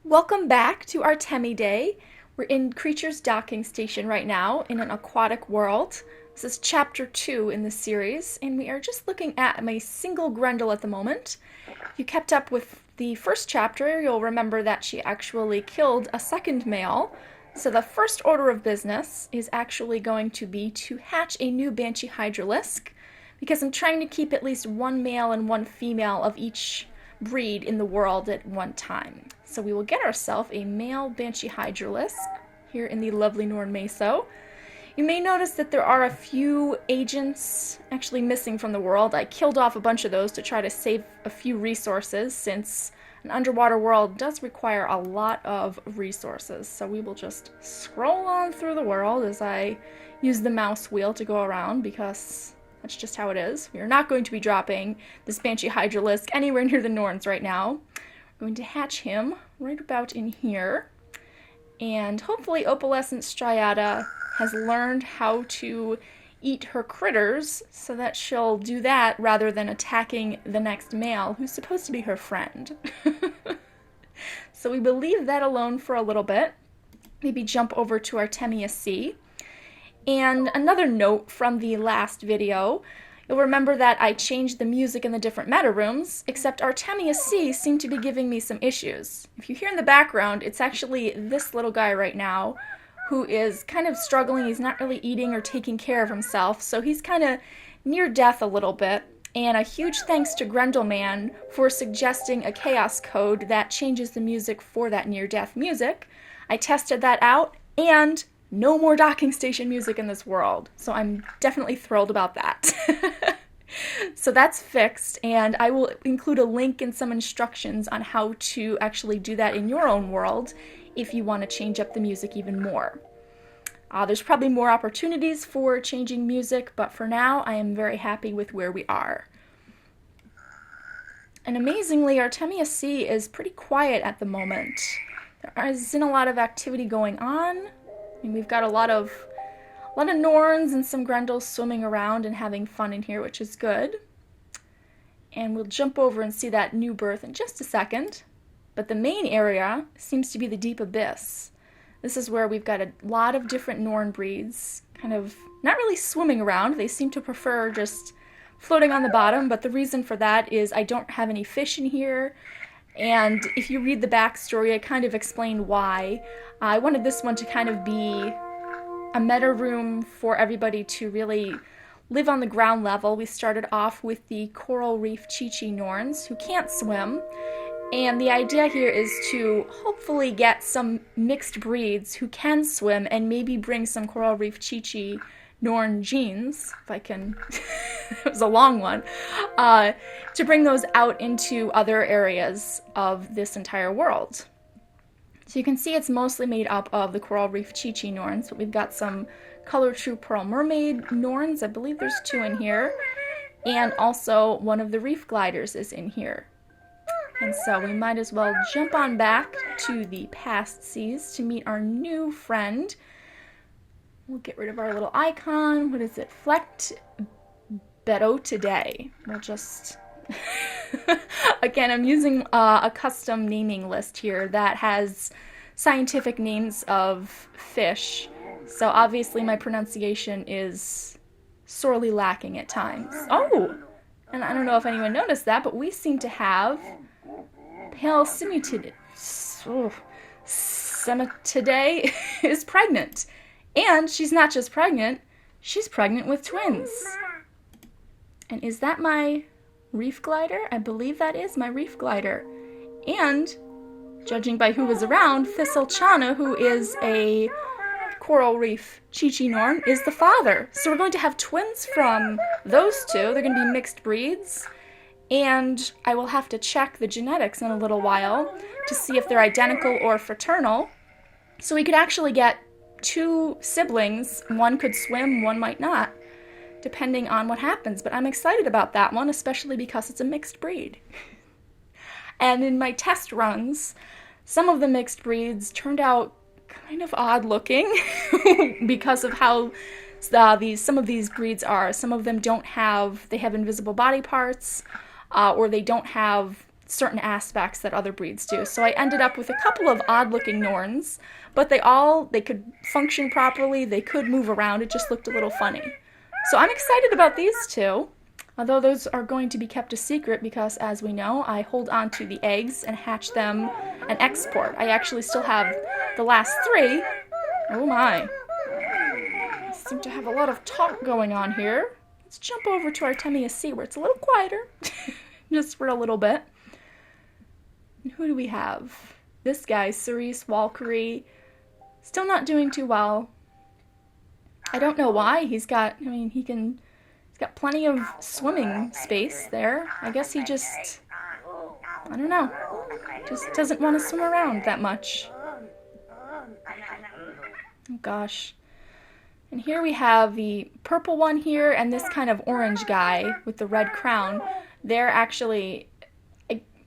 Welcome back to Artemi Day. We're in Creatures Docking Station right now in an aquatic world. This is chapter 2 in the series, and we are just looking at my single Grendel at the moment. If you kept up with the first chapter, you'll remember that she actually killed a second male. So the first order of business is actually going to be to hatch a new Banshee Hydralisk, because I'm trying to keep at least one male and one female of each breed in the world at one time. So we will get ourselves a male Banshee Hydralisk here in the lovely Norn Meso. You may notice that there are a few agents actually missing from the world. I killed off a bunch of those to try to save a few resources, since an underwater world does require a lot of resources. So we will just scroll on through the world as I use the mouse wheel to go around, because that's just how it is. We are not going to be dropping this Banshee Hydralisk anywhere near the Norns right now. We're going to hatch him right about in here. And hopefully Opalescent Striata has learned how to eat her critters, so that she'll do that rather than attacking the next male, who's supposed to be her friend. So we will leave that alone for a little bit. Maybe jump over to Artemia Sea. And another note from the last video, you'll remember that I changed the music in the different meta rooms, except Artemia Sea seemed to be giving me some issues. If you hear in the background, it's actually this little guy right now who is kind of struggling. He's not really eating or taking care of himself, so he's kind of near death a little bit. And a huge thanks to Grendelman for suggesting a chaos code that changes the music for that near-death music. I tested that out, and no more docking station music in this world, so I'm definitely thrilled about that. So that's fixed, and I will include a link and some instructions on how to actually do that in your own world if you want to change up the music even more. There's probably more opportunities for changing music, but for now I am very happy with where we are. And amazingly, Artemia Sea is pretty quiet at the moment. There isn't a lot of activity going on. And we've got a lot of Norns and some Grendels swimming around and having fun in here, which is good. And we'll jump over and see that new berth in just a second. But the main area seems to be the Deep Abyss. This is where we've got a lot of different Norn breeds, kind of not really swimming around. They seem to prefer just floating on the bottom, but the reason for that is I don't have any fish in here. And if you read the backstory, I kind of explained why. I wanted this one to kind of be a meta room for everybody to really live on the ground level. We started off with the Coral Reef Chi-Chi Norns, who can't swim. And the idea here is to hopefully get some mixed breeds who can swim, and maybe bring some Coral Reef Chi-Chi Norn genes, if I can, it was a long one, to bring those out into other areas of this entire world. So you can see it's mostly made up of the Coral Reef Chi-Chi Norns, but we've got some Color True Pearl Mermaid Norns, I believe there's 2 in here, and also one of the Reef Gliders is in here. And so we might as well jump on back to the past seas to meet our new friend. We'll get rid of our little icon. What is it? Flect Beto today. We'll just... Again, I'm using a custom naming list here that has scientific names of fish. So obviously my pronunciation is sorely lacking at times. Oh! And I don't know if anyone noticed that, but we seem to have Pale Simutid. Sematidae is pregnant. And she's not just pregnant, she's pregnant with twins. And is that my Reef Glider? I believe that is my Reef Glider. And, judging by who was around, Thistlechanna, who is a Coral Reef Chi-Chi Norn, is the father. So we're going to have twins from those two. They're going to be mixed breeds. And I will have to check the genetics in a little while to see if they're identical or fraternal. So we could actually get 2 siblings. One could swim, one might not, depending on what happens. But I'm excited about that one, especially because it's a mixed breed. And in my test runs, some of the mixed breeds turned out kind of odd looking because of how some of these breeds are. Some of them they have invisible body parts, or they don't have certain aspects that other breeds do. So I ended up with a couple of odd-looking Norns, but they could function properly, they could move around, it just looked a little funny. So I'm excited about these two, although those are going to be kept a secret because, as we know, I hold on to the eggs and hatch them and export. I actually still have the last 3. Oh my. I seem to have a lot of talk going on here. Let's jump over to Artemia C where it's a little quieter, just for a little bit. And who do we have? This guy, Cerise Walkyrie, still not doing too well. I don't know why. He's got plenty of swimming space there. I guess he just, I don't know, just doesn't want to swim around that much. Oh gosh. And here we have the purple one here and this kind of orange guy with the red crown. They're actually,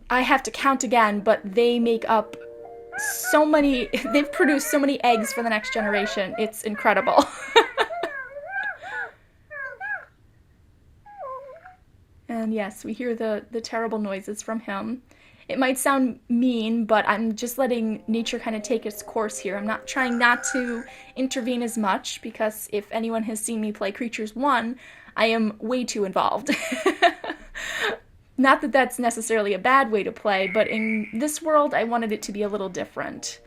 I have to count again, but they make up so many, they've produced so many eggs for the next generation. It's incredible. And yes, we hear the terrible noises from him. It might sound mean, but I'm just letting nature kind of take its course here. I'm not trying not to intervene as much, because if anyone has seen me play Creatures 1, I am way too involved. Not that that's necessarily a bad way to play, but in this world, I wanted it to be a little different.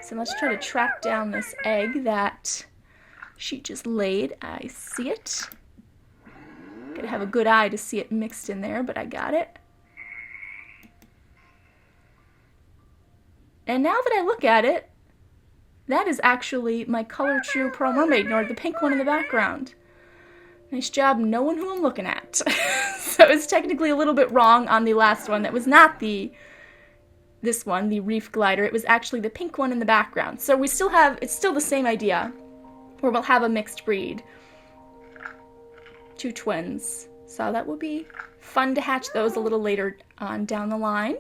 So let's try to track down this egg that she just laid. I see it. Gotta have a good eye to see it mixed in there, but I got it. And now that I look at it, that is actually my Color True Pearl Mermaid Nord, the pink one in the background. Nice job knowing who I'm looking at. So it's technically a little bit wrong on the last one. That was not this one, the Reef Glider. It was actually the pink one in the background. So we still have, it's still the same idea, where we'll have a mixed breed. 2 twins. So that will be fun to hatch those a little later on down the line.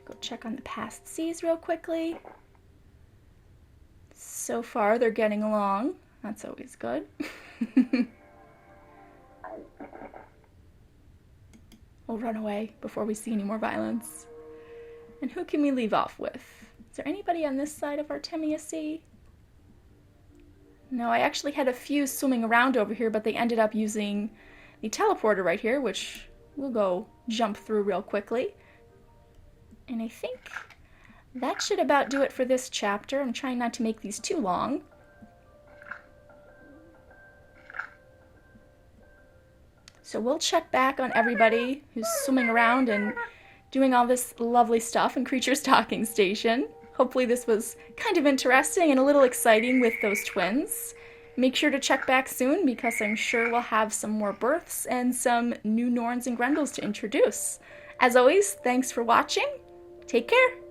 Go check on the past Cs real quickly. So far, they're getting along. That's always good. We'll run away before we see any more violence. And who can we leave off with? Is there anybody on this side of Artemia C? No, I actually had a few swimming around over here, but they ended up using the teleporter right here, which we'll go jump through real quickly. And I think that should about do it for this chapter. I'm trying not to make these too long. So we'll check back on everybody who's swimming around and doing all this lovely stuff in Creatures Docking Station. Hopefully this was kind of interesting and a little exciting with those twins. Make sure to check back soon, because I'm sure we'll have some more births and some new Norns and Grendels to introduce. As always, thanks for watching. Take care!